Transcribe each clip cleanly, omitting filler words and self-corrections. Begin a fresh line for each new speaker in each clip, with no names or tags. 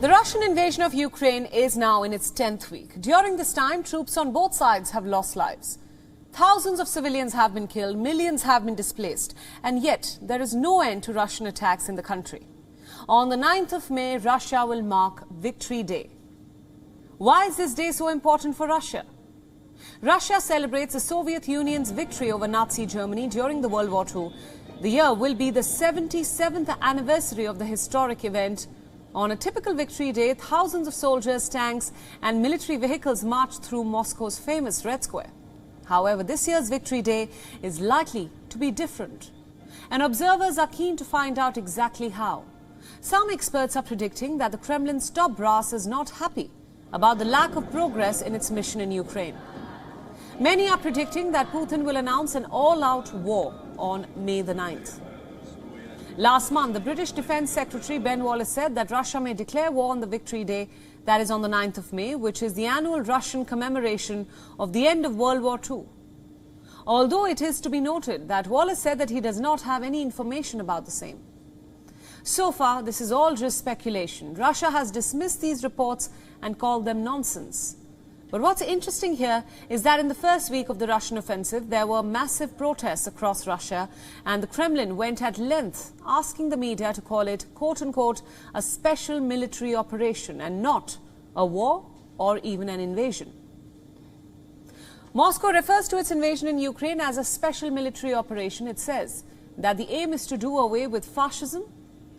The Russian invasion of Ukraine is now in its 10th week. During this time, troops on both sides have lost lives. Thousands of civilians have been killed, millions have been displaced, and yet there is no end to Russian attacks in the country. On the 9th of May, Russia will mark Victory Day. Why is this day so important for Russia? Russia celebrates the Soviet Union's victory over Nazi Germany during the World War II. The year will be the 77th anniversary of the historic event. On a typical Victory Day, thousands of soldiers, tanks and military vehicles marched through Moscow's famous Red Square. However, this year's Victory Day is likely to be different. And observers are keen to find out exactly how. Some experts are predicting that the Kremlin's top brass is not happy about the lack of progress in its mission in Ukraine. Many are predicting that Putin will announce an all-out war on May the 9th. Last month, the British Defence Secretary Ben Wallace said that Russia may declare war on the Victory Day, that is on the 9th of May, which is the annual Russian commemoration of the end of World War II. Although it is to be noted that Wallace said that he does not have any information about the same. So far, this is all just speculation. Russia has dismissed these reports and called them nonsense. But what's interesting here is that in the first week of the Russian offensive, there were massive protests across Russia, and the Kremlin went at length asking the media to call it, quote-unquote, a special military operation and not a war or even an invasion. Moscow refers to its invasion in Ukraine as a special military operation. It says that the aim is to do away with fascism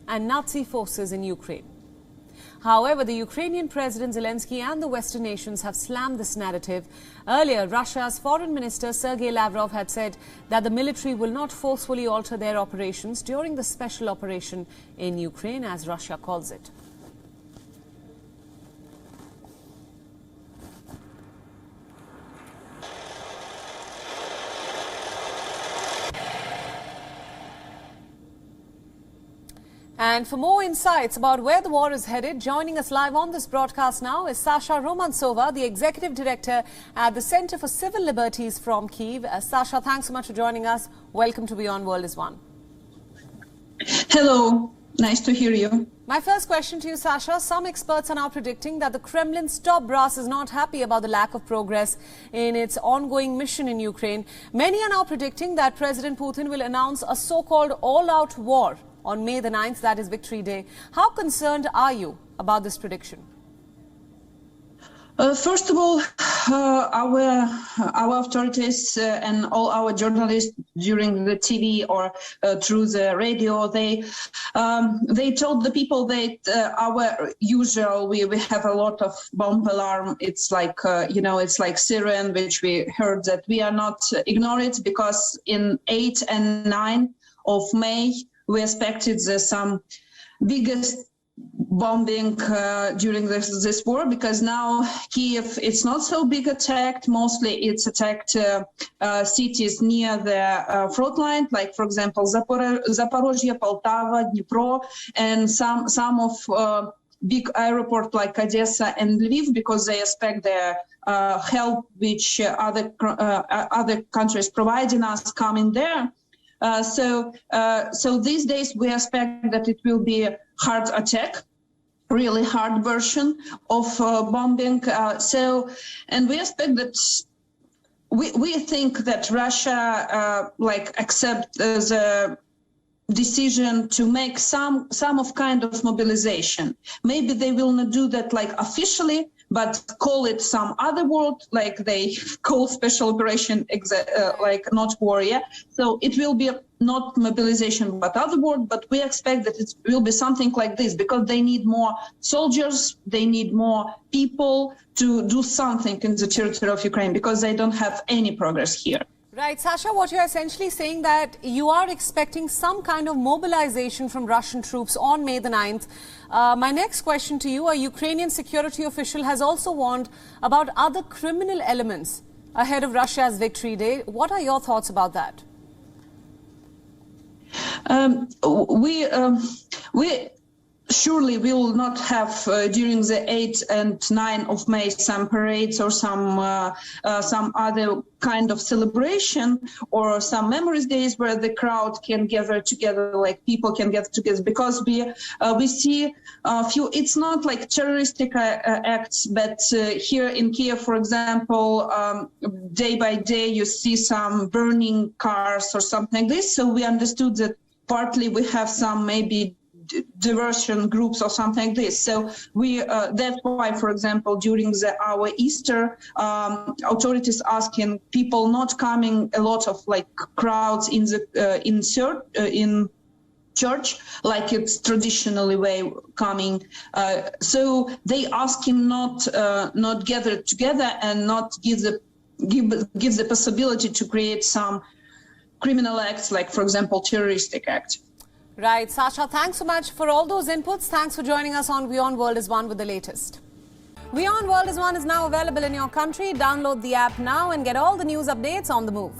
and Nazi forces in Ukraine. However, the Ukrainian President Zelensky and the Western nations have slammed this narrative. Earlier, Russia's Foreign Minister Sergei Lavrov had said that the military will not forcefully alter their operations during the special operation in Ukraine, as Russia calls it. And for more insights about where the war is headed, joining us live on this broadcast now is Sasha Romantsova, the Executive Director at the Center for Civil Liberties from Kyiv. Sasha, thanks so much for joining us. Welcome to WION World is One.
Hello, nice to hear you.
My first question to you, Sasha. Some experts are now predicting that the Kremlin's top brass is not happy about the lack of progress in its ongoing mission in Ukraine. Many are now predicting that President Putin will announce a so-called all-out war on May the 9th, that is Victory Day. How concerned are you about this prediction?
First of all, our authorities and all our journalists during the TV or through the radio, they told the people that our usual, we have a lot of bomb alarm. It's like, it's like siren, which we heard that we are not ignore it, because in 8 and 9 of May, we expected some biggest bombing during this war, because now Kiev, it's not so big attacked. Mostly it's attacked cities near the front line, like, for example, Zaporozhye, Poltava, Dnipro, and some of big airport like Odessa and Lviv, because they expect the help which other countries providing us coming there. So these days we expect that it will be a hard attack, really hard version of bombing. And we expect that we think that Russia accept the decision to make some of kind of mobilization. Maybe they will not do that like officially, but call it some other word, like they call special operation, like not war, yeah? So it will be not mobilization, but other word, but we expect that it will be something like this, because they need more soldiers, they need more people to do something in the territory of Ukraine, because they don't have any progress here.
Right, Sasha, what you're essentially saying that you are expecting some kind of mobilization from Russian troops on May the 9th. My next question to you, a Ukrainian security official has also warned about other criminal elements ahead of Russia's Victory Day. What are your thoughts about that?
surely we will not have during the 8th and 9th of May some parades or some other kind of celebration or some memories days where the crowd can gather together, like people can gather together, because we see a few. It's not like terroristic acts, but here in Kiev, for example, day by day you see some burning cars or something like this. So we understood that partly we have some maybe diversion groups or something like this. So that's why, for example, during our Easter, authorities asking people not coming, a lot of like crowds in church, like it's traditionally way coming. So they ask him not gather together and not give the possibility to create some criminal acts, like, for example, terroristic acts.
Right. Sasha, thanks so much for all those inputs. Thanks for joining us on WION World is One with the latest. WION World is One is now available in your country. Download the app now and get all the news updates on the move.